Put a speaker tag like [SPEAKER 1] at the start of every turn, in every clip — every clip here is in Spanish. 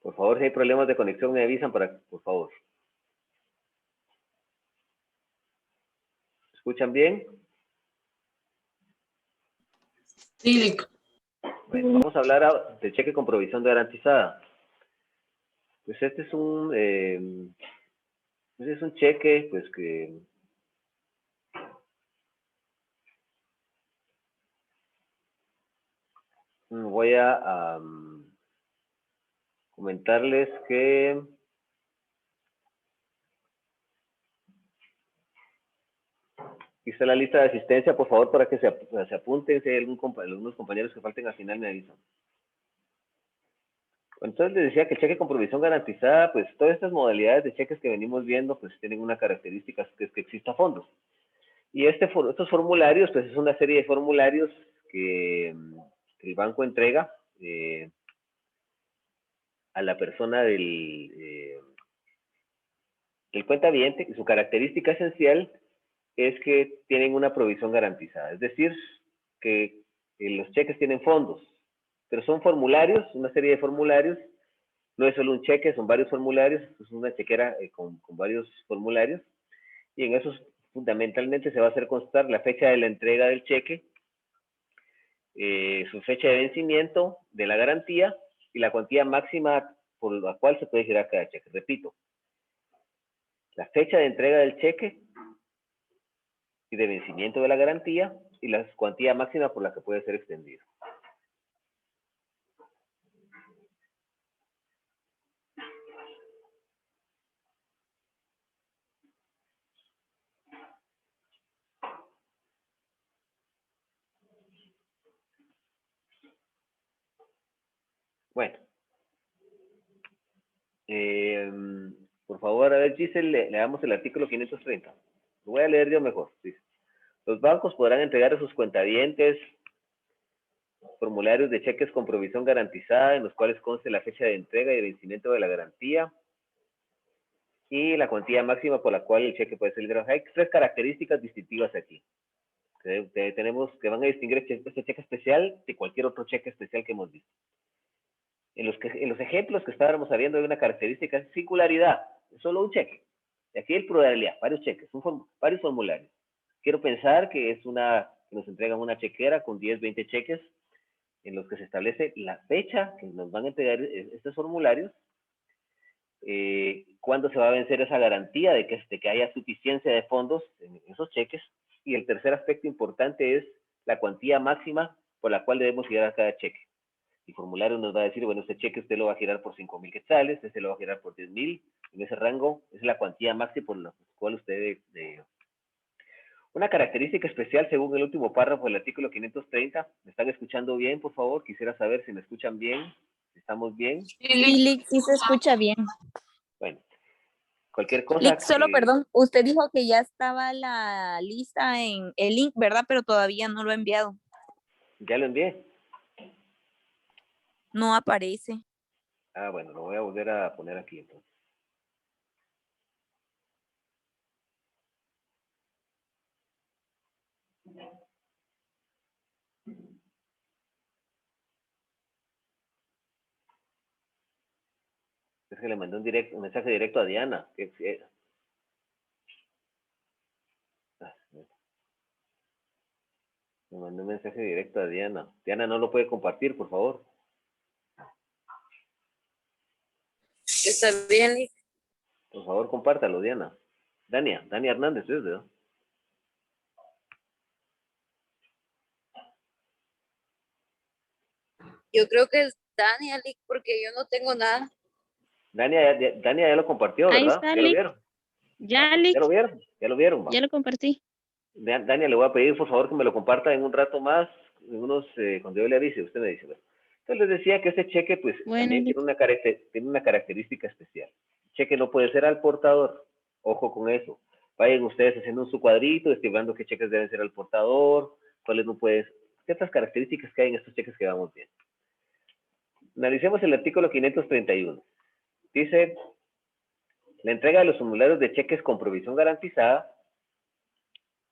[SPEAKER 1] Por favor, si hay problemas de conexión, me avisan por favor. ¿Escuchan bien?
[SPEAKER 2] Sí, Lick.
[SPEAKER 1] Bueno, vamos a hablar de cheque con provisión garantizada. Pues este es un cheque, pues que voy a comentarles que aquí está la lista de asistencia, por favor, para que se apunten. Si hay algunos compañeros que falten al final, me avisan. Entonces les decía que el cheque con provisión garantizada, pues todas estas modalidades de cheques que venimos viendo, pues tienen una característica, que es que exista fondos. Y estos formularios, pues es una serie de formularios que el banco entrega a la persona del cuentaviente, y su característica esencial es que tienen una provisión garantizada. Es decir, que los cheques tienen fondos, pero son formularios, una serie de formularios. No es solo un cheque, son varios formularios, es una chequera con varios formularios, y en esos fundamentalmente se va a hacer constar la fecha de la entrega del cheque, su fecha de vencimiento de la garantía y la cuantía máxima por la cual se puede girar cada cheque. Repito, la fecha de entrega del cheque y de vencimiento de la garantía y la cuantía máxima por la que puede ser extendido. Bueno, por favor, a ver, Giselle, leamos el artículo 530. Lo voy a leer yo mejor. Dice: los bancos podrán entregar a sus cuentavientes formularios de cheques con provisión garantizada en los cuales conste la fecha de entrega y de vencimiento de la garantía y la cuantía máxima por la cual el cheque puede ser liberado. Hay tres características distintivas aquí. Tenemos que van a distinguir este cheque especial de cualquier otro cheque especial que hemos visto. En los ejemplos que estábamos viendo hay una característica de singularidad, es solo un cheque. Y aquí hay pluralidad, varios cheques, varios formularios. Quiero pensar que nos entregan una chequera con 10, 20 cheques en los que se establece la fecha que nos van a entregar estos formularios, cuándo se va a vencer esa garantía de que haya suficiencia de fondos en esos cheques, y el tercer aspecto importante es la cuantía máxima por la cual debemos girar a cada cheque. El formulario nos va a decir, bueno, este cheque usted lo va a girar por 5,000 quetzales, este lo va a girar por 10,000, en ese rango es la cuantía máxima por la cual usted debe. Una característica especial según el último párrafo del artículo 530. ¿Me están escuchando bien, por favor? Quisiera saber si me escuchan bien, si estamos bien.
[SPEAKER 2] Sí, Lick.
[SPEAKER 3] Lick, sí se escucha bien.
[SPEAKER 1] Bueno, cualquier cosa.
[SPEAKER 3] Lick, solo perdón, usted dijo que ya estaba la lista en el link, ¿verdad? Pero todavía no lo ha enviado.
[SPEAKER 1] Ya lo envié.
[SPEAKER 3] No aparece.
[SPEAKER 1] Ah, bueno, lo voy a volver a poner aquí entonces. Es que le mandé un mensaje directo a Diana. Me mandé un mensaje directo a Diana. Diana, no lo puede compartir, por favor.
[SPEAKER 2] Está bien, Lick.
[SPEAKER 1] Por favor, compártalo, Diana. Dania Hernández, ¿es verdad?
[SPEAKER 2] Yo creo que es Dania, Lick, porque yo no tengo nada.
[SPEAKER 1] Dania ya lo compartió,
[SPEAKER 4] Ahí
[SPEAKER 1] ¿verdad?
[SPEAKER 4] está,
[SPEAKER 1] ¿Ya lo
[SPEAKER 4] Lick.
[SPEAKER 1] vieron?
[SPEAKER 4] Ya, Lick.
[SPEAKER 1] ¿Ya lo vieron? ¿Ya lo vieron?
[SPEAKER 4] Ya lo compartí.
[SPEAKER 1] Dania, le voy a pedir, por favor, que me lo comparta en un rato más, cuando yo le avise, usted me dice. ¿Verdad? Entonces les decía que este cheque, pues,
[SPEAKER 4] Bueno,
[SPEAKER 1] también
[SPEAKER 4] Lick.
[SPEAKER 1] tiene una característica especial. El cheque no puede ser al portador. Ojo con eso. Vayan ustedes haciendo su cuadrito, estimando qué cheques deben ser al portador, cuáles no pueden. ¿Qué otras características que hay en estos cheques que vamos viendo? Analicemos el artículo 531. Dice: la entrega de los formularios de cheques con provisión garantizada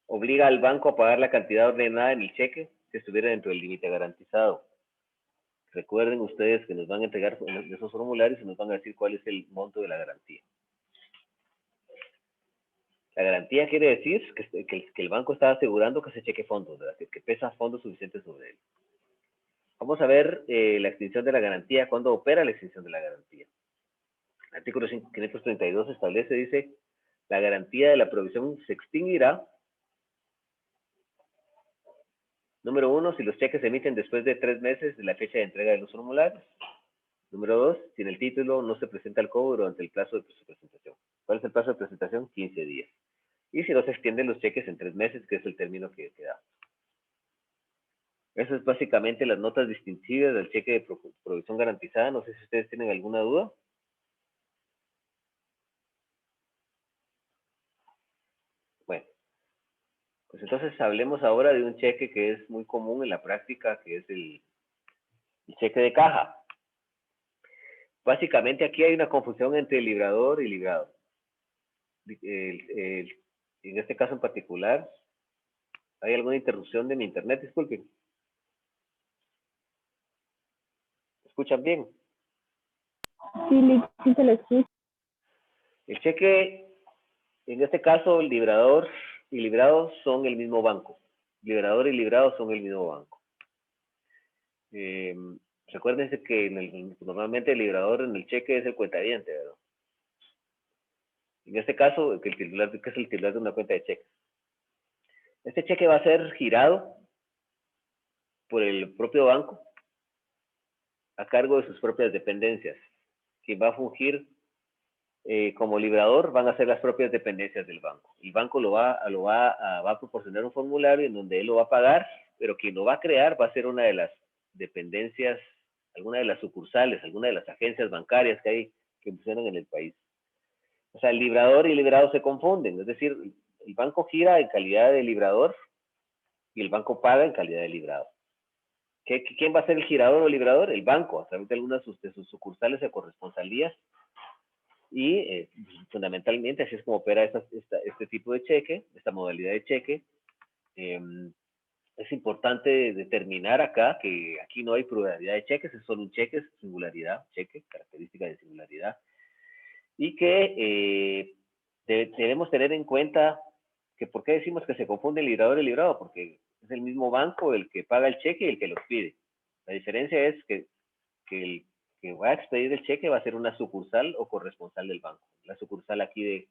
[SPEAKER 1] obliga al banco a pagar la cantidad ordenada en el cheque si estuviera dentro del límite garantizado. Recuerden ustedes que nos van a entregar esos formularios y nos van a decir cuál es el monto de la garantía. La garantía quiere decir que el banco está asegurando que se cheque fondos, ¿verdad? Que pesa fondos suficientes sobre él. Vamos a ver la extinción de la garantía, cuándo opera la extinción de la garantía. El artículo 532 establece, dice, la garantía de la provisión se extinguirá. Número 1, si los cheques se emiten después de 3 meses de la fecha de entrega de los formularios. Número 2, si en el título no se presenta el cobro durante el plazo de su presentación. ¿Cuál es el plazo de presentación? 15 días. Y si no se extienden los cheques en 3 meses, que es el término que da. Eso es básicamente las notas distintivas del cheque de provisión garantizada. No sé si ustedes tienen alguna duda. Bueno, pues entonces hablemos ahora de un cheque que es muy común en la práctica, que es el cheque de caja. Básicamente aquí hay una confusión entre librador y librado. En este caso en particular, ¿hay alguna interrupción de mi internet? Disculpen. ¿Me escuchan bien?
[SPEAKER 4] Sí, sí se lo escucha.
[SPEAKER 1] El cheque, en este caso, el librador y librado son el mismo banco. Librador y librado son el mismo banco. Recuérdense que normalmente el librador en el cheque es el cuentaviente, ¿verdad? En este caso, que es el titular de una cuenta de cheques. Este cheque va a ser girado por el propio banco a cargo de sus propias dependencias. Quien va a fungir como librador van a ser las propias dependencias del banco. El banco va a proporcionar un formulario en donde él lo va a pagar, pero quien lo va a crear va a ser una de las dependencias, alguna de las sucursales, alguna de las agencias bancarias que hay que funcionan en el país. O sea, el librador y el librado se confunden, es decir, el banco gira en calidad de librador y el banco paga en calidad de librado. ¿Quién va a ser el girador o librador? El banco, a través de algunas de sus sucursales de corresponsalías. Y fundamentalmente así es como opera este tipo de cheque, esta modalidad de cheque. Es importante determinar acá que aquí no hay pluralidad de cheques, es solo un cheque, es singularidad, cheque, característica de singularidad. Y que debemos tener en cuenta que por qué decimos que se confunde el librador y el librado, porque es el mismo banco el que paga el cheque y el que lo expide. La diferencia es que el que va a expedir el cheque va a ser una sucursal o corresponsal del banco. La sucursal aquí de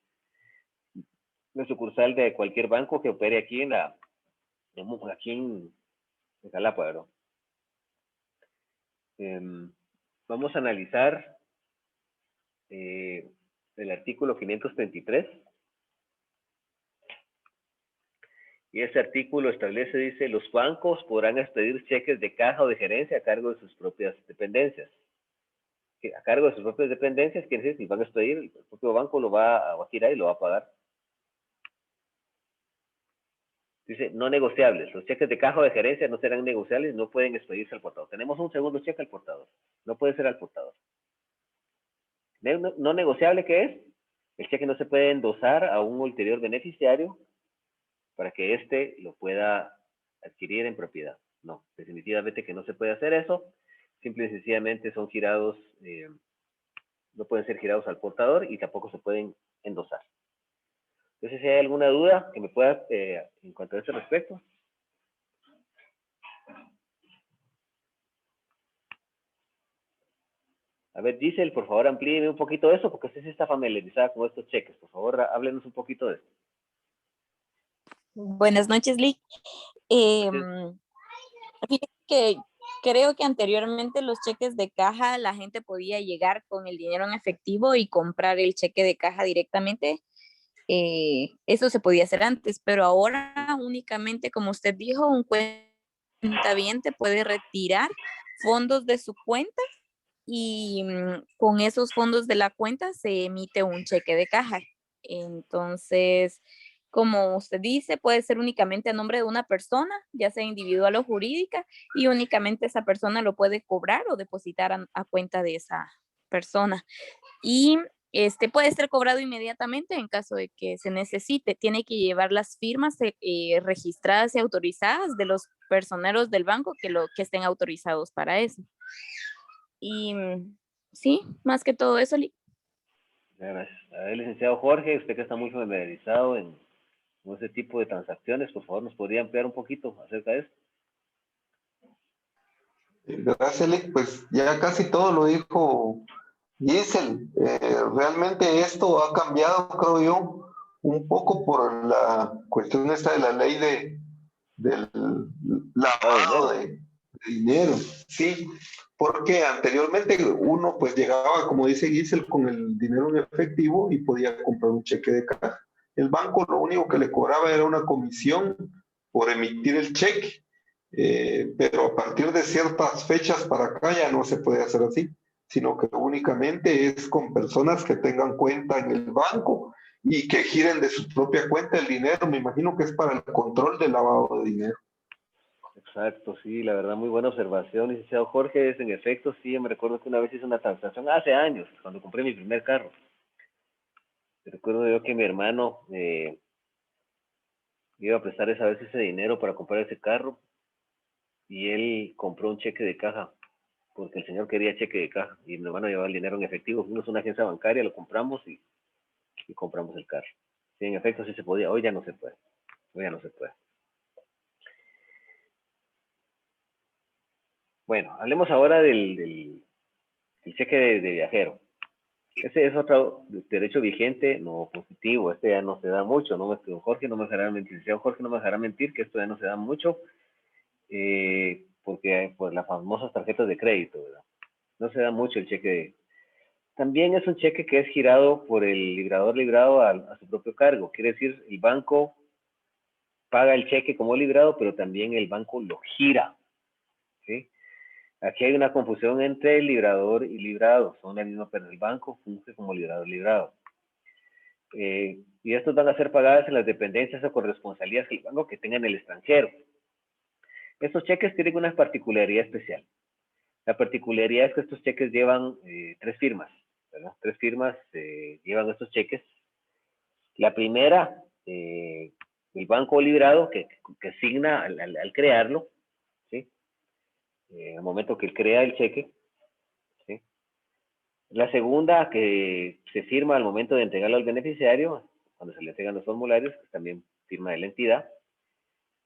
[SPEAKER 1] cualquier banco que opere aquí en Jalapa, ¿verdad? Vamos a analizar el artículo 533. Y ese artículo establece, dice, los bancos podrán expedir cheques de caja o de gerencia a cargo de sus propias dependencias. A cargo de sus propias dependencias, quiere decir, si van a expedir, el propio banco lo va a girar y lo va a pagar. Dice, no negociables. Los cheques de caja o de gerencia no serán negociables, no pueden expedirse al portador. Tenemos un segundo cheque al portador. No puede ser al portador. No negociable, ¿qué es? El cheque no se puede endosar a un ulterior beneficiario para que éste lo pueda adquirir en propiedad. No, definitivamente que no se puede hacer eso. Simple y sencillamente son girados, no pueden ser girados al portador y tampoco se pueden endosar. Entonces, si hay alguna duda que me pueda en cuanto a ese respecto. A ver, Giselle, por favor, amplíeme un poquito eso, porque usted sí está familiarizada con estos cheques. Por favor, háblenos un poquito de esto.
[SPEAKER 3] Buenas noches, Lick. Fíjate que creo que anteriormente los cheques de caja la gente podía llegar con el dinero en efectivo y comprar el cheque de caja directamente. Eso se podía hacer antes, pero ahora únicamente, como usted dijo, un cuentaviente puede retirar fondos de su cuenta y con esos fondos de la cuenta se emite un cheque de caja. Entonces, como usted dice, puede ser únicamente a nombre de una persona, ya sea individual o jurídica, y únicamente esa persona lo puede cobrar o depositar a cuenta de esa persona. Y puede ser cobrado inmediatamente en caso de que se necesite. Tiene que llevar las firmas registradas y autorizadas de los personeros del banco que estén autorizados para eso. Y sí, más que todo eso.
[SPEAKER 1] Gracias. A ver, licenciado Jorge, usted que está muy familiarizado con ese tipo de transacciones, por favor, ¿nos podría ampliar un poquito acerca de esto?
[SPEAKER 5] Gracias, Lick. Pues ya casi todo lo dijo Giselle. Realmente esto ha cambiado, creo yo, un poco por la cuestión esta de la ley del
[SPEAKER 1] Ah,
[SPEAKER 5] lavado
[SPEAKER 1] dinero.
[SPEAKER 5] de dinero, sí, porque anteriormente uno pues llegaba, como dice Giselle, con el dinero en efectivo y podía comprar un cheque de caja. El banco lo único que le cobraba era una comisión por emitir el cheque, pero a partir de ciertas fechas para acá ya no se puede hacer así, sino que únicamente es con personas que tengan cuenta en el banco y que giren de su propia cuenta el dinero. Me imagino que es para el control del lavado de dinero.
[SPEAKER 1] Exacto, sí, la verdad, muy buena observación, licenciado Jorge. Es en efecto, sí, me recuerdo que una vez hice una transacción hace años, cuando compré mi primer carro. Recuerdo yo que mi hermano iba a prestar esa vez ese dinero para comprar ese carro y él compró un cheque de caja, porque el señor quería cheque de caja y mi hermano llevaba el dinero en efectivo. Fuimos a una agencia bancaria, lo compramos y compramos el carro. Sí, en efecto, sí se podía. Hoy ya no se puede. Hoy ya no se puede. Bueno, hablemos ahora del cheque de viajero. Ese es otro derecho vigente, no positivo. Este ya no se da mucho, ¿no? Jorge no me dejará mentir, licenciado Jorge no me dejará mentir que esto ya no se da mucho, porque pues las famosas tarjetas de crédito, ¿verdad? No se da mucho el cheque. También es un cheque que es girado por el librador librado a su propio cargo. Quiere decir, el banco paga el cheque como librado, pero también el banco lo gira, ¿sí? Aquí hay una confusión entre el librador y librado. Son la misma, pero el banco funge como librador librado. Y estos van a ser pagadas en las dependencias o corresponsalías del banco que tengan en el extranjero. Estos cheques tienen una particularidad especial. La particularidad es que estos cheques llevan 3 firmas, ¿verdad? 3 firmas llevan estos cheques. La primera, el banco librado que asigna al crearlo, ¿sí? Al momento que él crea el cheque, ¿sí? La segunda, que se firma al momento de entregarlo al beneficiario, cuando se le entregan los formularios, que también firma de la entidad.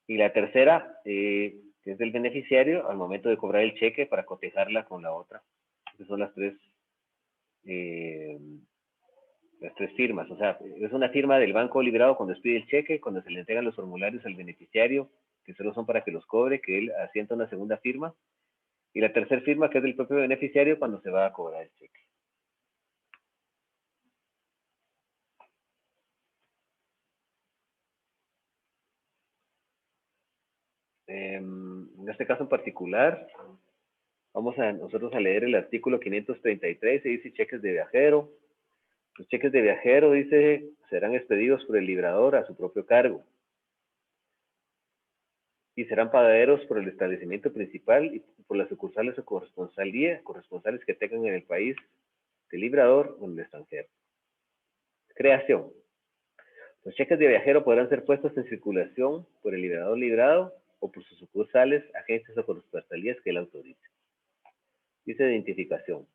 [SPEAKER 1] Y la tercera, que es del beneficiario, al momento de cobrar el cheque para cotejarla con la otra. Esas son eh, las tres firmas. O sea, es una firma del banco librado cuando expide el cheque, cuando se le entregan los formularios al beneficiario, que solo son para que los cobre, que él asienta una segunda firma. Y la tercera firma, que es del propio beneficiario, cuando se va a cobrar el cheque. En este caso en particular, vamos a nosotros a leer el artículo 533, se dice cheques de viajero. Los cheques de viajero, dice, serán expedidos por el librador a su propio cargo y serán pagaderos por el establecimiento principal y por las sucursales o corresponsales que tengan en el país del librador o en el extranjero. Creación. Los cheques de viajero podrán ser puestos en circulación por el librador librado o por sus sucursales, agencias o corresponsalías que él autorice. Dice identificación.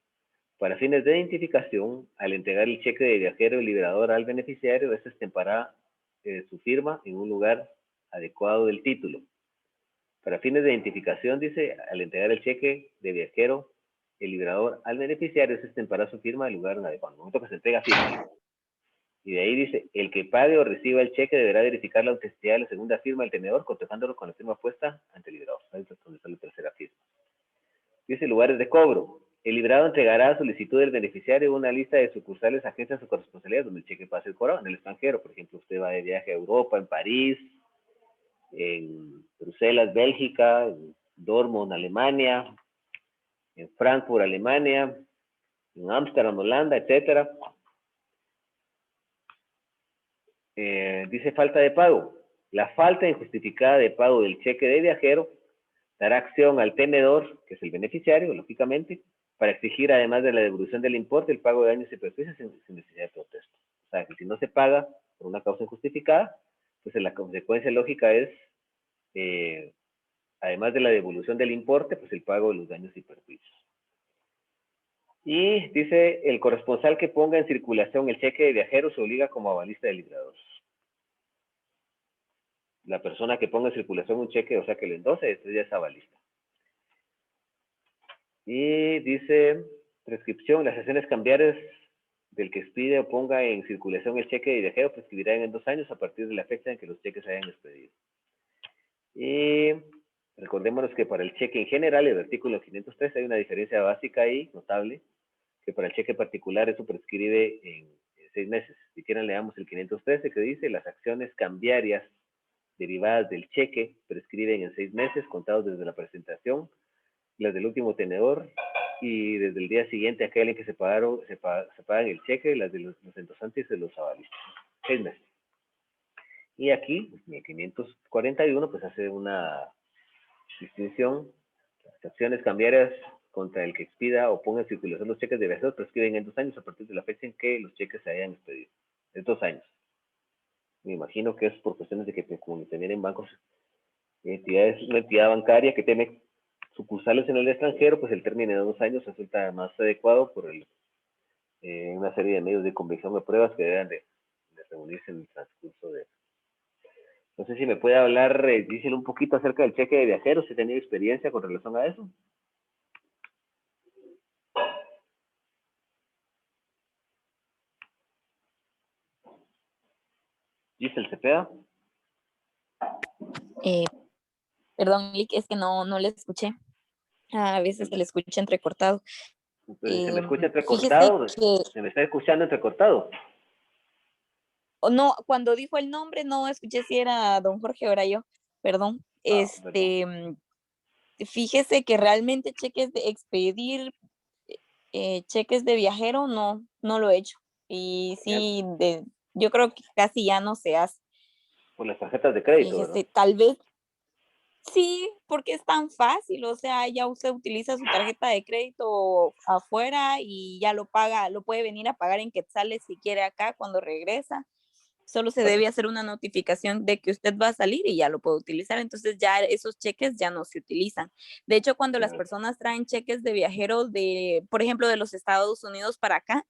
[SPEAKER 1] Para fines de identificación, al entregar el cheque de viajero liberador al beneficiario, este estampará su firma en un lugar adecuado del título. Para fines de identificación, dice, al entregar el cheque de viajero, el liberador al beneficiario, este estampará su firma en el lugar adecuado. En el momento que se entrega firma. Y de ahí dice, el que pague o reciba el cheque deberá verificar la autenticidad de la segunda firma del tenedor, cotejándolo con la firma puesta ante el liberador. Ahí es donde está la tercera firma. Dice lugares de cobro. El librado entregará a solicitud del beneficiario una lista de sucursales, agencias o corresponsalías donde el cheque pase el cobrado. En el extranjero, por ejemplo, usted va de viaje a Europa, en París, en Bruselas, Bélgica, en Dortmund, Alemania, en Frankfurt, Alemania, en Ámsterdam, Holanda, etc. Dice falta de pago. La falta injustificada de pago del cheque de viajero dará acción al tenedor, que es el beneficiario, lógicamente, para exigir, además de la devolución del importe, el pago de daños y perjuicios sin necesidad de protesto. O sea, que si no se paga por una causa injustificada, pues la consecuencia lógica es, además de la devolución del importe, pues el pago de los daños y perjuicios. Y dice, el corresponsal que ponga en circulación el cheque de viajero se obliga como avalista del librador. La persona que ponga en circulación un cheque, o sea, que lo endose, esto ya es avalista. Y dice, prescripción, las acciones cambiarias del que expide o ponga en circulación el cheque de viajero prescribirán en 2 años a partir de la fecha en que los cheques se hayan expedido. Y recordémonos que para el cheque en general, el artículo 503, hay una diferencia básica ahí, notable, que para el cheque particular eso prescribe en 6 meses. Si quieren leamos el 513 que dice, las acciones cambiarias derivadas del cheque prescriben en 6 meses contados desde la presentación, las del último tenedor, y desde el día siguiente aquel en que se pagan el cheque, las de los endosantes de los avalistas. 6 meses. Y aquí, en el 541, pues hace una distinción. Las acciones cambiarias contra el que expida o ponga en circulación los cheques de viajeros prescriben en 2 años a partir de la fecha en que los cheques se hayan expedido. Es 2 años. Me imagino que es por cuestiones de que, como también en bancos, entidades, una entidad bancaria que tiene sucursales en el extranjero, pues el término de 2 años resulta más adecuado por una serie de medios de convicción de pruebas que deben de reunirse en el transcurso de... No sé si me puede hablar, díselo un poquito acerca del cheque de viajeros, si ha tenido experiencia con relación a eso. Giselle Cepeda.
[SPEAKER 3] Perdón, Lick, es que no le escuché. A veces se le escucha entrecortado.
[SPEAKER 1] Entonces, se me escucha
[SPEAKER 3] Fíjese
[SPEAKER 1] entrecortado,
[SPEAKER 3] que,
[SPEAKER 1] se me está escuchando entrecortado.
[SPEAKER 3] no, cuando dijo el nombre no escuché si era don Jorge o era yo, perdón.
[SPEAKER 1] Perdón.
[SPEAKER 3] Fíjese que realmente cheques de expedir, cheques de viajero no lo he hecho. Y sí, yo creo que casi ya no se hace.
[SPEAKER 1] Por las tarjetas de crédito, ¿verdad?
[SPEAKER 3] Fíjese, tal vez sí, porque es tan fácil, o sea, ya usted utiliza su tarjeta de crédito afuera y ya lo paga, lo puede venir a pagar en quetzales si quiere acá cuando regresa. Solo se debe hacer una notificación de que usted va a salir y ya lo puede utilizar. Entonces ya esos cheques ya no se utilizan. De hecho, cuando las personas traen cheques de viajeros de, por ejemplo, de los Estados Unidos para acá,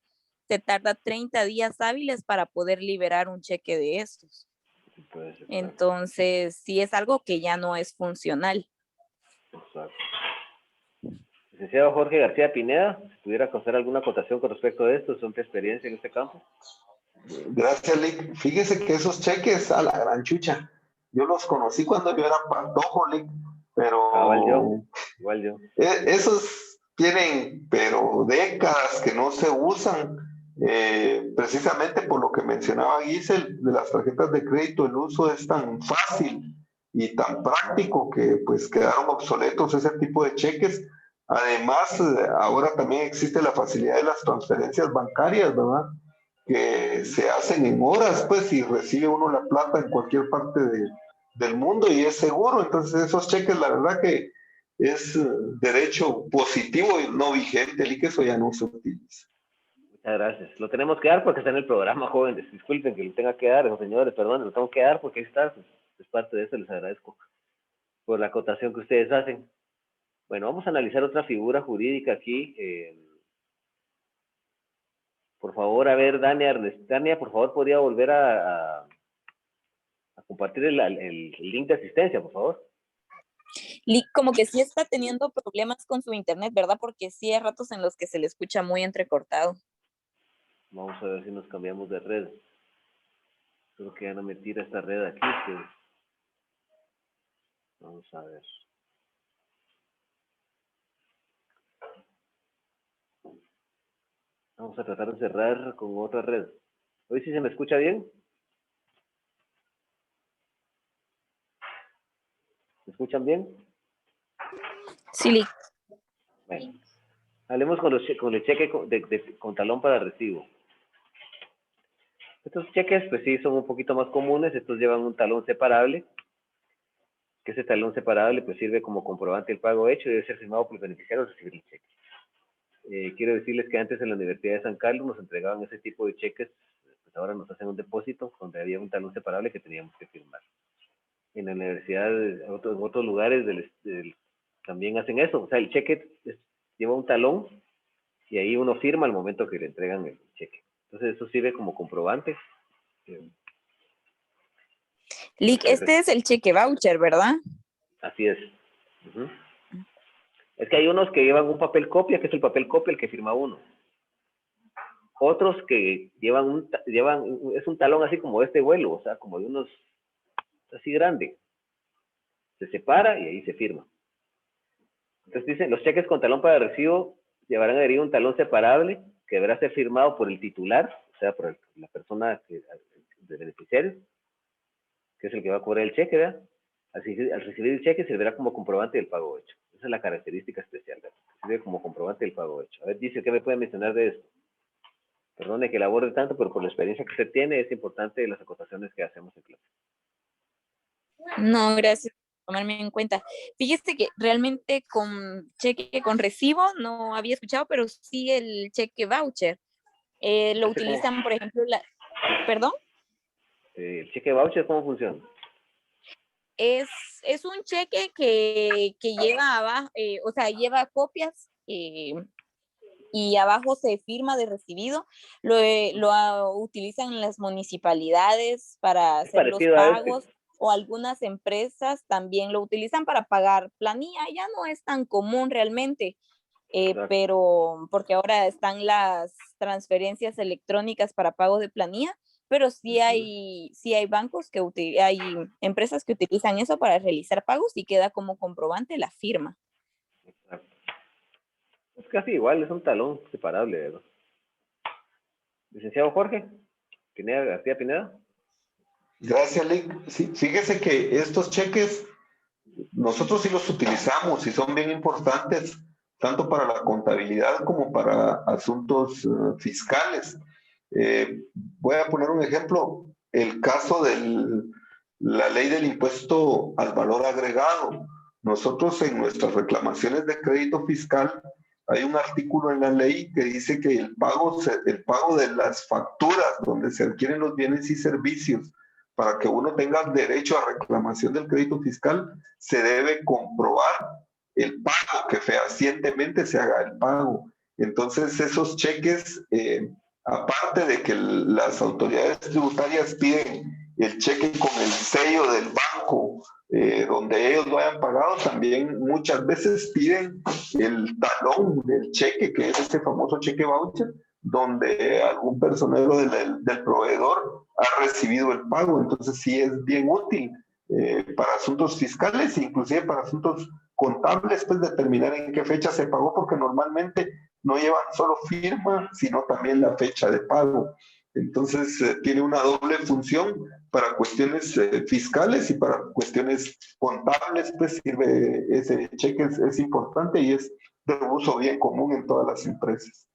[SPEAKER 3] se tarda 30 días hábiles para poder liberar un cheque de estos.
[SPEAKER 1] Puede ser, claro.
[SPEAKER 3] Entonces, sí es algo que ya no es funcional.
[SPEAKER 1] Exacto. Licenciado Jorge García Pineda, si pudiera hacer alguna acotación con respecto a esto, su amplia experiencia en este campo.
[SPEAKER 5] Gracias, Lick. Fíjese que esos cheques a la gran chucha, yo los conocí cuando yo era patojo, Lick, pero
[SPEAKER 1] Igual yo.
[SPEAKER 5] Esos tienen, pero décadas que no se usan, precisamente por lo que mencionaba Giselle, de las tarjetas de crédito, el uso es tan fácil y tan práctico que pues quedaron obsoletos ese tipo de cheques. Además, ahora también existe la facilidad de las transferencias bancarias, ¿verdad? Que se hacen en horas, pues, y recibe uno la plata en cualquier parte del mundo y es seguro. Entonces, esos cheques, la verdad que es derecho positivo y no vigente, y que eso ya no se utiliza.
[SPEAKER 1] Muchas gracias. Lo tenemos que dar porque está en el programa, jóvenes. Disculpen que lo tenga que dar, señores, perdón, lo tengo que dar porque ahí está, pues, es parte de eso, les agradezco por la acotación que ustedes hacen. Bueno, vamos a analizar otra figura jurídica aquí. Por favor, a ver, Dania, por favor, podría volver a compartir el link de asistencia, por favor.
[SPEAKER 3] Como que sí está teniendo problemas con su internet, ¿verdad? Porque sí hay ratos en los que se le escucha muy entrecortado.
[SPEAKER 1] Vamos a ver si nos cambiamos de red. Creo que ya no me tira esta red aquí. Vamos a ver. Vamos a tratar de cerrar con otra red. ¿Hoy sí se me escucha bien? ¿Me escuchan bien?
[SPEAKER 3] Sí,
[SPEAKER 1] Bueno, hablemos con el cheque con talón para recibo. Estos cheques, pues sí, son un poquito más comunes. Estos llevan un talón separable. Que ese talón separable, pues sirve como comprobante del pago hecho y debe ser firmado por el beneficiario al recibir el cheque. quiero decirles que antes en la Universidad de San Carlos nos entregaban ese tipo de cheques, pues ahora nos hacen un depósito donde había un talón separable que teníamos que firmar. En la universidad, en otros lugares también hacen eso. O sea, el cheque lleva un talón y ahí uno firma al momento que le entregan el cheque. Entonces eso sirve como comprobante.
[SPEAKER 3] Lick, este es el cheque voucher, ¿verdad?
[SPEAKER 1] Así es. Uh-huh. Es que hay unos que llevan un papel copia, que es el papel copia el que firma uno. Otros que llevan es un talón así como este vuelo, o sea, como de unos, así grande. Se separa y ahí se firma. Entonces dicen, los cheques con talón para recibo llevarán adherido un talón separable que deberá ser firmado por el titular, o sea, por la persona de beneficiario, que es el que va a cobrar el cheque, ¿verdad? Al recibir el cheque servirá como comprobante del pago hecho. Esa es la característica especial, ¿verdad? Sirve como comprobante del pago hecho. A ver, dice, ¿qué me puede mencionar de esto? Perdone que labore tanto, pero por la experiencia que usted tiene, es importante las acotaciones que hacemos en clase.
[SPEAKER 3] No, gracias por tomarme en cuenta. Fíjese que realmente con cheque con recibo no había escuchado, pero sí el cheque voucher. Lo utilizan, por ejemplo, ¿Perdón?
[SPEAKER 1] ¿El cheque voucher cómo funciona?
[SPEAKER 3] Es un cheque que lleva abajo, o sea, lleva copias y abajo se firma de recibido. Lo utilizan en las municipalidades para hacer los pagos o algunas empresas también lo utilizan para pagar planilla. Ya no es tan común realmente, pero porque ahora están las transferencias electrónicas para pago de planilla, pero sí hay bancos hay empresas que utilizan eso para realizar pagos y queda como comprobante la firma.
[SPEAKER 1] Exacto. Es casi igual, es un talón separable, ¿verdad? Licenciado Jorge Pineda García Pineda.
[SPEAKER 5] Gracias, Lick. Sí, fíjese que estos cheques nosotros sí los utilizamos y son bien importantes, tanto para la contabilidad como para asuntos fiscales. Voy a poner un ejemplo, el caso de la ley del impuesto al valor agregado. Nosotros en nuestras reclamaciones de crédito fiscal hay un artículo en la ley que dice que el pago de las facturas donde se adquieren los bienes y servicios para que uno tenga derecho a reclamación del crédito fiscal, se debe comprobar el pago, que fehacientemente se haga el pago. Entonces, esos cheques, aparte de que las autoridades tributarias piden el cheque con el sello del banco, donde ellos lo hayan pagado, también muchas veces piden el talón del cheque, que es este famoso cheque voucher, donde algún personero del proveedor ha recibido el pago. Entonces sí es bien útil para asuntos fiscales e inclusive para asuntos contables, pues determinar en qué fecha se pagó, porque normalmente no llevan solo firma, sino también la fecha de pago. Entonces tiene una doble función para cuestiones fiscales y para cuestiones contables, pues sirve ese cheque, es importante y es de uso bien común en todas las empresas.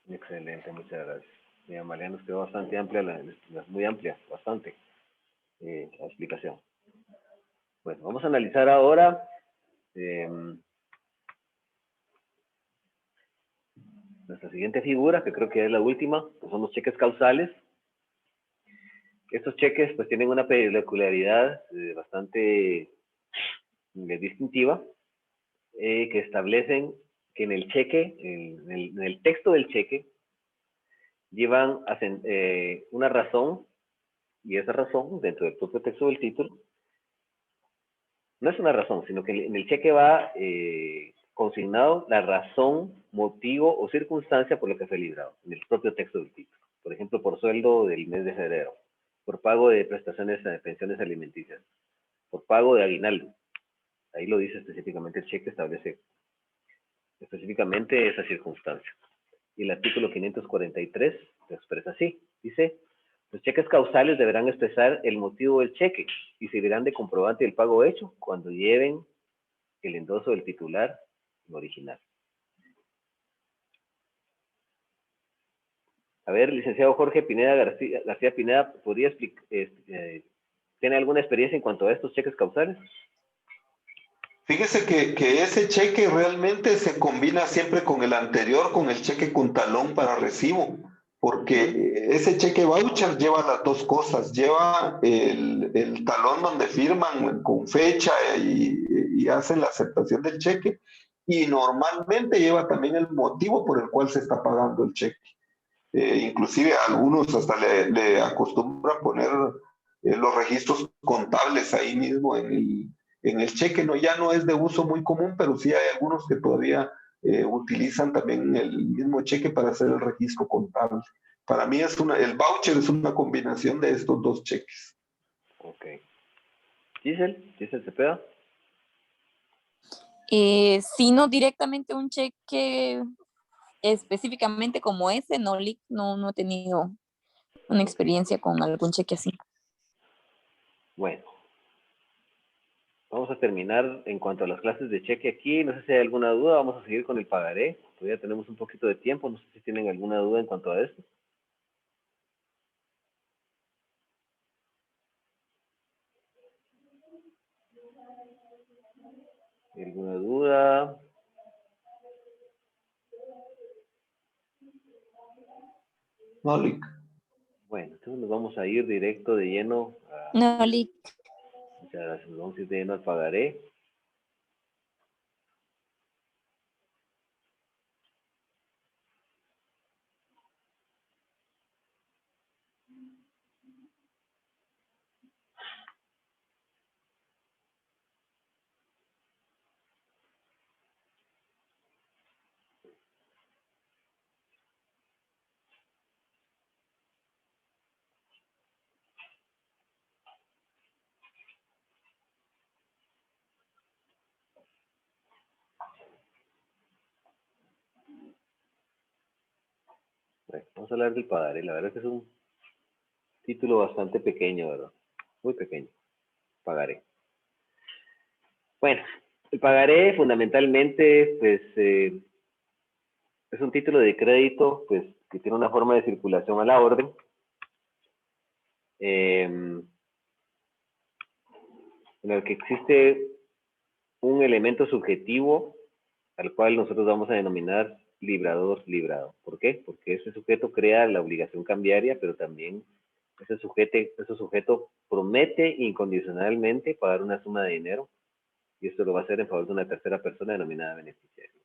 [SPEAKER 1] Excelente, muchas gracias. Mira, Mariana, nos quedó bastante amplia, muy amplia, bastante la explicación. Bueno, vamos a analizar ahora nuestra siguiente figura, que creo que es la última, que son los cheques causales. Estos cheques pues tienen una peculiaridad bastante distintiva, que establecen que en el cheque, en el texto del cheque, llevan una razón, y esa razón, dentro del propio texto del título, no es una razón, sino que en el cheque va consignado la razón, motivo o circunstancia por lo que fue librado, en el propio texto del título. Por ejemplo, por sueldo del mes de febrero, por pago de prestaciones de pensiones alimenticias, por pago de aguinaldo. Ahí lo dice específicamente el cheque, establece específicamente esa circunstancia. Y el artículo 543 se expresa así. Dice, los cheques causales deberán expresar el motivo del cheque y servirán de comprobante del pago hecho cuando lleven el endoso del titular original. A ver, licenciado Jorge Pineda García Pineda, ¿podría explicar, tiene alguna experiencia en cuanto a estos cheques causales?
[SPEAKER 5] Fíjese que ese cheque realmente se combina siempre con el anterior, con el cheque con talón para recibo, porque ese cheque voucher lleva las dos cosas, lleva el talón donde firman con fecha y hacen la aceptación del cheque, y normalmente lleva también el motivo por el cual se está pagando el cheque. Inclusive algunos hasta le acostumbran poner los registros contables ahí mismo en el cheque. No, ya no es de uso muy común, pero sí hay algunos que todavía utilizan también el mismo cheque para hacer el registro contable. Para mí el voucher es una combinación de estos dos cheques.
[SPEAKER 1] Ok. Giselle Cepeda.
[SPEAKER 3] Si no directamente un cheque específicamente como ese, no he tenido una experiencia con algún cheque así.
[SPEAKER 1] Bueno, vamos a terminar en cuanto a las clases de cheque aquí. No sé si hay alguna duda. Vamos a seguir con el pagaré. Todavía tenemos un poquito de tiempo. No sé si tienen alguna duda en cuanto a esto. ¿Alguna duda?
[SPEAKER 5] No, Lick.
[SPEAKER 1] Bueno, entonces nos vamos a ir directo de lleno a...
[SPEAKER 3] No, Lick.
[SPEAKER 1] Muchas gracias. Nos vamos a ir de lleno al pagaré. Bueno, vamos a hablar del pagaré. La verdad es que es un título bastante pequeño, ¿verdad? Muy pequeño. Pagaré. Bueno, el pagaré fundamentalmente, pues, es un título de crédito, pues, que tiene una forma de circulación a la orden. En el que existe un elemento subjetivo al cual nosotros vamos a denominar librador librado. ¿Por qué? Porque ese sujeto crea la obligación cambiaria, pero también ese sujeto promete incondicionalmente pagar una suma de dinero y esto lo va a hacer en favor de una tercera persona denominada beneficiario.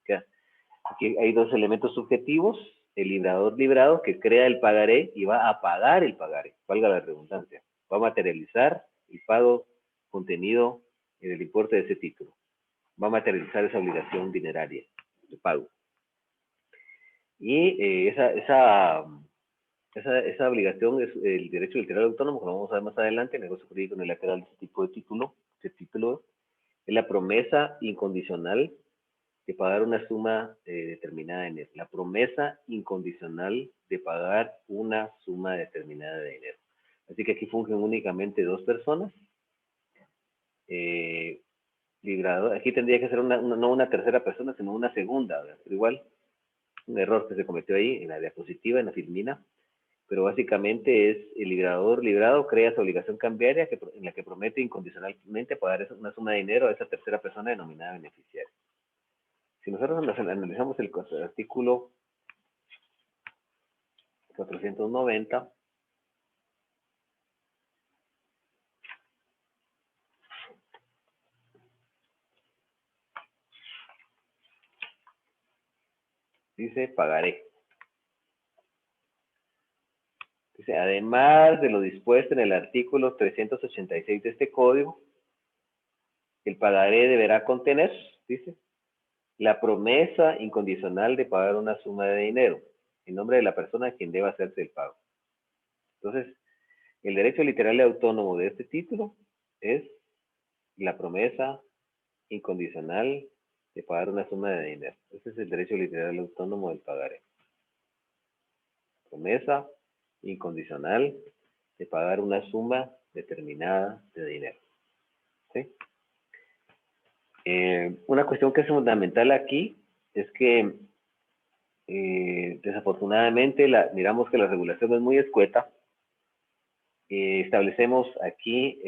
[SPEAKER 1] Aquí hay dos elementos subjetivos, el librador librado que crea el pagaré y va a pagar el pagaré, valga la redundancia, va a materializar el pago contenido en el importe de ese título, va a materializar esa obligación dineraria de pago. Y esa obligación es el derecho literal autónomo, que lo vamos a ver más adelante, el negocio jurídico unilateral de este tipo de título. Este título es la promesa incondicional de pagar una suma determinada de dinero. La promesa incondicional de pagar una suma determinada de dinero. Así que aquí fungen únicamente dos personas. Librador, aquí tendría que ser no una tercera persona, sino una segunda. Pero igual, un error que se cometió ahí en la diapositiva, en la filmina. Pero básicamente es el librador librado crea esa obligación cambiaria en la que promete incondicionalmente pagar una suma de dinero a esa tercera persona denominada beneficiario. Si nosotros analizamos el artículo 490, dice pagaré. Dice, además de lo dispuesto en el artículo 386 de este código, el pagaré deberá contener, dice, la promesa incondicional de pagar una suma de dinero en nombre de la persona a quien deba hacerse el pago. Entonces, el derecho literal y autónomo de este título es la promesa incondicional de pagar una suma de dinero. Ese es el derecho literal y autónomo del pagaré. Promesa incondicional de pagar una suma determinada de dinero. ¿Sí? Una cuestión que es fundamental aquí es que desafortunadamente miramos que la regulación es muy escueta. Establecemos aquí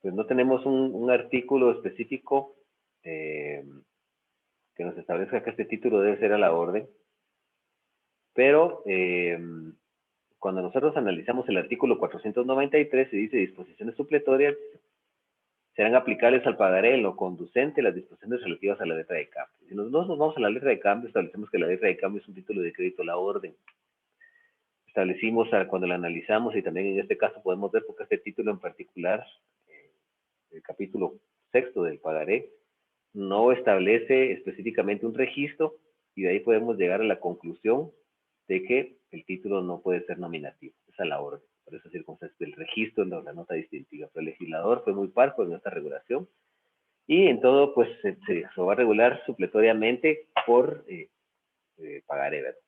[SPEAKER 1] pues no tenemos un artículo específico que nos establezca que este título debe ser a la orden, pero cuando nosotros analizamos el artículo 493, se dice disposiciones supletorias serán aplicables al pagaré en lo conducente las disposiciones relativas a la letra de cambio. Si nosotros nos vamos a la letra de cambio, establecemos que la letra de cambio es un título de crédito a la orden. Establecimos cuando la analizamos, y también en este caso podemos ver porque este título en particular, el capítulo sexto del pagaré, no establece específicamente un registro, y de ahí podemos llegar a la conclusión de que el título no puede ser nominativo, es a la orden. Por esa circunstancia del registro en la nota distintiva. Pero el legislador fue muy parco en esta regulación, y en todo pues se va a regular supletoriamente por pagaré, ¿verdad?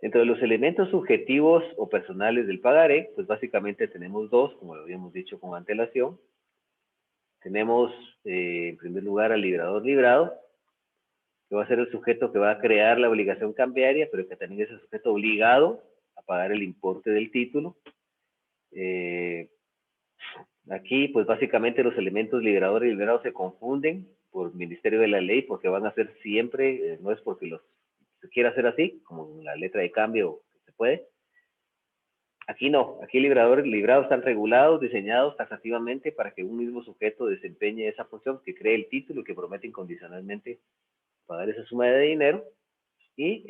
[SPEAKER 1] Dentro de los elementos subjetivos o personales del pagaré, pues básicamente tenemos dos, como lo habíamos dicho con antelación. Tenemos en primer lugar al librador librado, que va a ser el sujeto que va a crear la obligación cambiaria, pero que también es el sujeto obligado a pagar el importe del título. Aquí, pues básicamente los elementos liberador y liberado se confunden por Ministerio de la Ley, porque van a ser siempre, no es porque se quiera hacer así, como en la letra de cambio se puede. Aquí no, aquí liberador y librado están regulados, diseñados taxativamente para que un mismo sujeto desempeñe esa función, que cree el título y que promete incondicionalmente pagar esa suma de dinero, y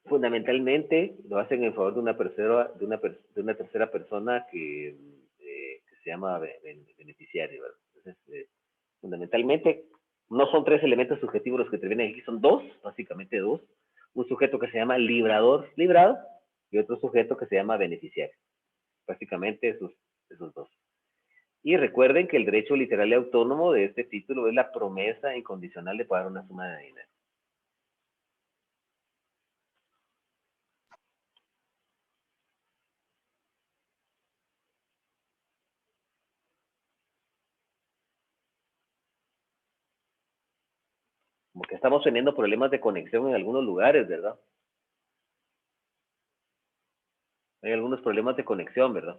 [SPEAKER 1] fundamentalmente lo hacen en favor de una tercera persona que se llama beneficiario, ¿verdad? Entonces, fundamentalmente, no son tres elementos subjetivos los que intervienen aquí, son dos, básicamente dos. Un sujeto que se llama librador, librado, y otro sujeto que se llama beneficiario. Básicamente esos dos. Y recuerden que el derecho literal y autónomo de este título es la promesa incondicional de pagar una suma de dinero. Como que estamos teniendo problemas de conexión en algunos lugares, ¿verdad? Hay algunos problemas de conexión, ¿verdad?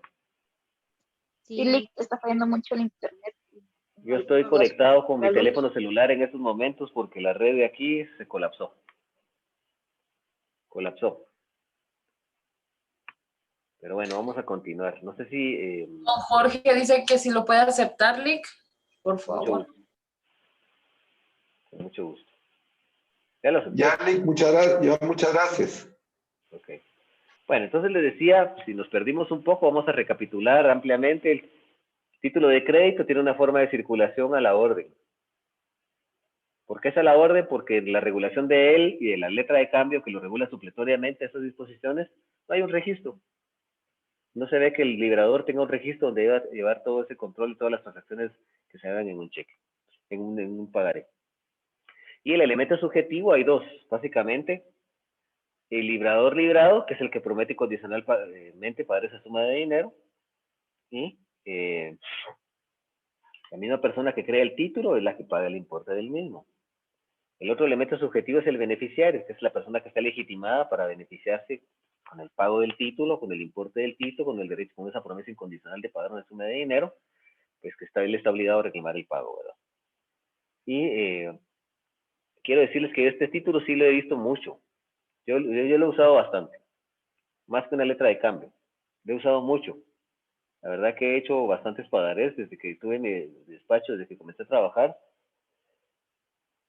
[SPEAKER 4] Sí, le está fallando mucho el internet.
[SPEAKER 1] Yo estoy conectado con mi teléfono celular en estos momentos porque la red de aquí se colapsó. Pero bueno, vamos a continuar. No sé si...
[SPEAKER 6] Don Jorge dice que si lo puede aceptar, Lick, por favor.
[SPEAKER 1] Con mucho gusto. Ya lo acepté.
[SPEAKER 5] Ya, Lick, muchas gracias.
[SPEAKER 1] Ok. Bueno, entonces les decía, si nos perdimos un poco, vamos a recapitular ampliamente. El título de crédito tiene una forma de circulación a la orden. ¿Por qué es a la orden? Porque en la regulación de él y de la letra de cambio que lo regula supletoriamente esas disposiciones, no hay un registro. No se ve que el liberador tenga un registro donde deba llevar todo ese control y todas las transacciones que se hagan en un cheque, en un pagaré. Y el elemento subjetivo hay dos, básicamente. El librador librado, que es el que promete condicionalmente pagar esa suma de dinero. Y la misma persona que crea el título es la que paga el importe del mismo. El otro elemento subjetivo es el beneficiario, que es la persona que está legitimada para beneficiarse con el pago del título, con el importe del título, con el derecho, con esa promesa incondicional de pagar una suma de dinero, pues que él está obligado a reclamar el pago, ¿verdad? Y quiero decirles que este título sí lo he visto mucho. Yo lo he usado bastante, más que una letra de cambio. Lo he usado mucho. La verdad que he hecho bastantes pagarés desde que tuve mi despacho, desde que comencé a trabajar.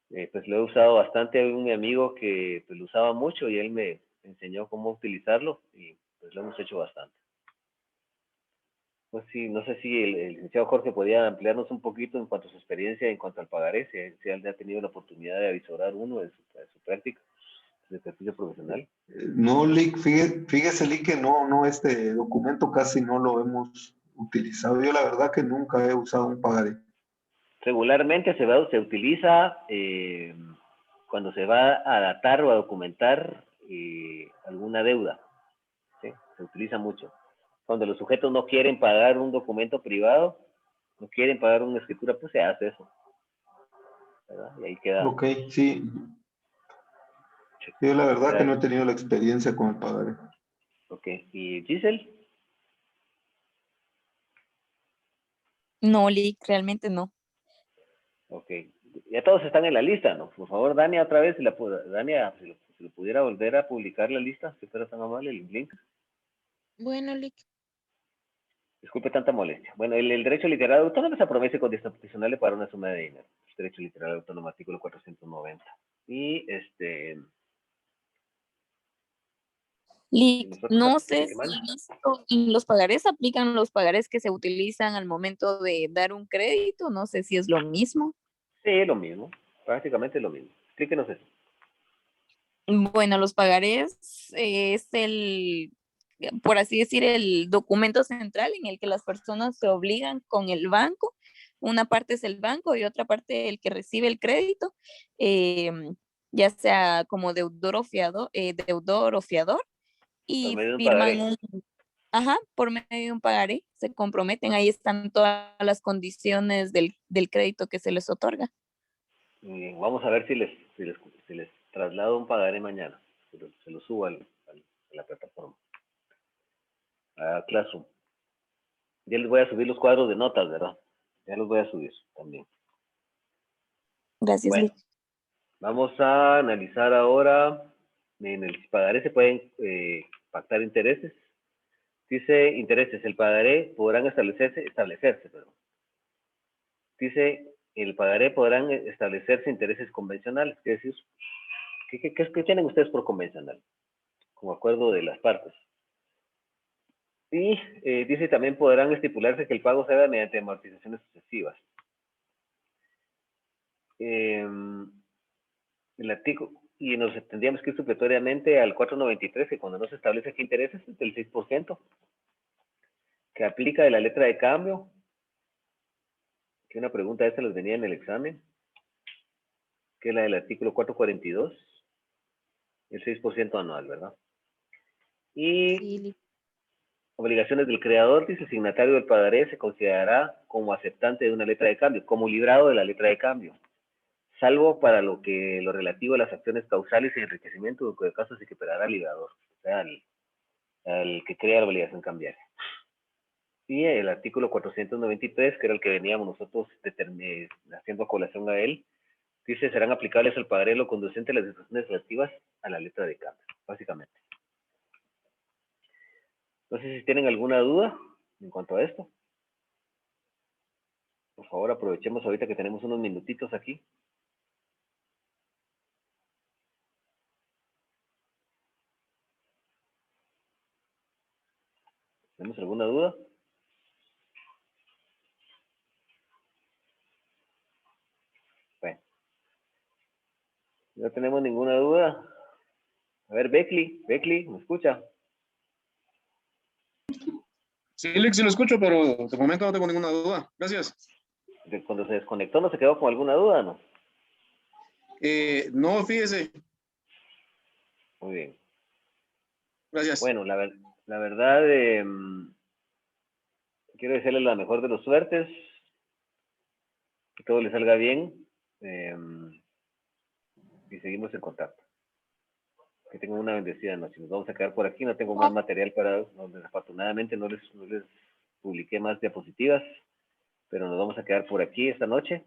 [SPEAKER 1] Pues lo he usado bastante. Hay un amigo que pues, lo usaba mucho y él me enseñó cómo utilizarlo y pues lo hemos hecho bastante. Pues sí, no sé si el licenciado Jorge podía ampliarnos un poquito en cuanto a su experiencia, en cuanto al pagaré, si él ha tenido la oportunidad de avisorar uno en su práctica de ejercicio profesional.
[SPEAKER 5] No, Lick, fíjese, Lick, que no, este documento casi no lo hemos utilizado. Yo la verdad que nunca he usado un pagaré.
[SPEAKER 1] Regularmente se utiliza cuando se va a datar o a documentar alguna deuda. ¿Sí? Se utiliza mucho. Cuando los sujetos no quieren pagar un documento privado, no quieren pagar una escritura, pues se hace eso. ¿Verdad? Y ahí queda.
[SPEAKER 5] Ok, sí. Yo la verdad que no he tenido la experiencia con el pagaré.
[SPEAKER 1] Ok, ¿y Giselle?
[SPEAKER 3] No, Lick, realmente no.
[SPEAKER 1] Ok, ya todos están en la lista, ¿no? Por favor, Dania, otra vez, Dania, si lo pudiera volver a publicar la lista, si fuera tan amable, el link.
[SPEAKER 7] Bueno, Lick.
[SPEAKER 1] Disculpe tanta molestia. Bueno, el derecho literario autónomo se promete condicional para una suma de dinero. Derecho literario autónomo, artículo 490. Y
[SPEAKER 3] Lick,
[SPEAKER 1] nosotros,
[SPEAKER 3] no sé
[SPEAKER 1] ¿qué
[SPEAKER 3] si
[SPEAKER 1] más?
[SPEAKER 3] en los pagarés aplican los pagarés que se utilizan al momento de dar un crédito. No sé si es lo mismo.
[SPEAKER 1] Sí, lo mismo, prácticamente lo mismo. Explíquenos eso.
[SPEAKER 3] Bueno, los pagarés es por así decir, el documento central en el que las personas se obligan con el banco. Una parte es el banco y otra parte el que recibe el crédito, ya sea como deudor o fiador,
[SPEAKER 1] Por
[SPEAKER 3] y
[SPEAKER 1] medio de un
[SPEAKER 3] firman
[SPEAKER 1] pagaré.
[SPEAKER 3] por medio de un pagaré, se comprometen, ahí están todas las condiciones del crédito que se les otorga.
[SPEAKER 1] Muy bien, vamos a ver si les traslado un pagaré mañana. Se lo subo a la plataforma. A Classroom. Ya les voy a subir los cuadros de notas, ¿verdad? Ya los voy a subir también.
[SPEAKER 3] Gracias,
[SPEAKER 1] Bueno,
[SPEAKER 3] Lick.
[SPEAKER 1] vamos a analizar ahora. En el pagaré se pueden pactar intereses. Dice intereses, el pagaré podrán establecerse, perdón. Dice, el pagaré podrán establecerse intereses convencionales. ¿Qué decir? ¿Qué tienen ustedes por convencional? Como acuerdo de las partes. Y dice también podrán estipularse que el pago se haga mediante amortizaciones sucesivas. El artículo, y nos tendríamos que ir supletoriamente al 493, que cuando no se establece qué intereses es del 6%, que aplica de la letra de cambio, que una pregunta esta les venía en el examen, que es la del artículo 442, el 6% anual, ¿verdad? Y
[SPEAKER 7] Sí, Lick.
[SPEAKER 1] obligaciones del creador, dice el signatario del pagaré se considerará como aceptante de una letra de cambio, como librado de la letra de cambio, salvo para lo relativo a las acciones causales y enriquecimiento, en cuyo caso se equiparará al librador, o sea, al que crea la obligación cambiaria. Y el artículo 493, que era el que veníamos nosotros haciendo colación a él, dice serán aplicables al pagaré lo conducente a las disposiciones relativas a la letra de cambio, básicamente. No sé si tienen alguna duda en cuanto a esto. Por favor, aprovechemos ahorita que tenemos unos minutitos aquí. ¿Tenemos alguna duda? Bueno, no tenemos ninguna duda. A ver, Beckley, ¿me escucha?
[SPEAKER 8] Sí, Lick, sí lo escucho, pero de momento no tengo ninguna duda. Gracias.
[SPEAKER 1] Cuando se desconectó, ¿no se quedó con alguna duda, no?
[SPEAKER 8] No, fíjese.
[SPEAKER 1] Muy bien.
[SPEAKER 8] Gracias.
[SPEAKER 1] Bueno, la verdad, quiero desearles la mejor de las suertes, que todo les salga bien, y seguimos en contacto. Que tengan una bendecida noche. Nos vamos a quedar por aquí, no tengo más material desafortunadamente no les publiqué más diapositivas, pero nos vamos a quedar por aquí esta noche.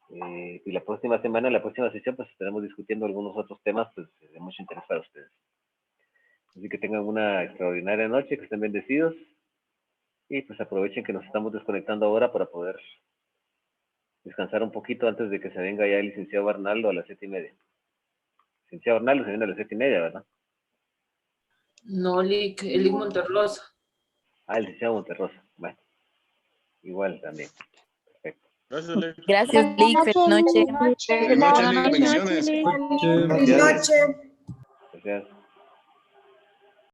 [SPEAKER 1] Y la próxima semana, en la próxima sesión, pues estaremos discutiendo algunos otros temas pues, de mucho interés para ustedes. Así que tengan una extraordinaria noche, que estén bendecidos y pues aprovechen que nos estamos desconectando ahora para poder descansar un poquito antes de que se venga ya el licenciado Bernaldo a las 7:30. Licenciado Bernaldo se viene a las 7:30, ¿verdad?
[SPEAKER 6] No, Lick, el Lick Monterrosa.
[SPEAKER 1] Ah, el licenciado Monterrosa. Bueno, igual también. Perfecto.
[SPEAKER 8] Gracias, Lick.
[SPEAKER 3] Gracias, Lick. Feliz noche.
[SPEAKER 8] Feliz noche, Lick. Bendiciones.
[SPEAKER 1] Gracias.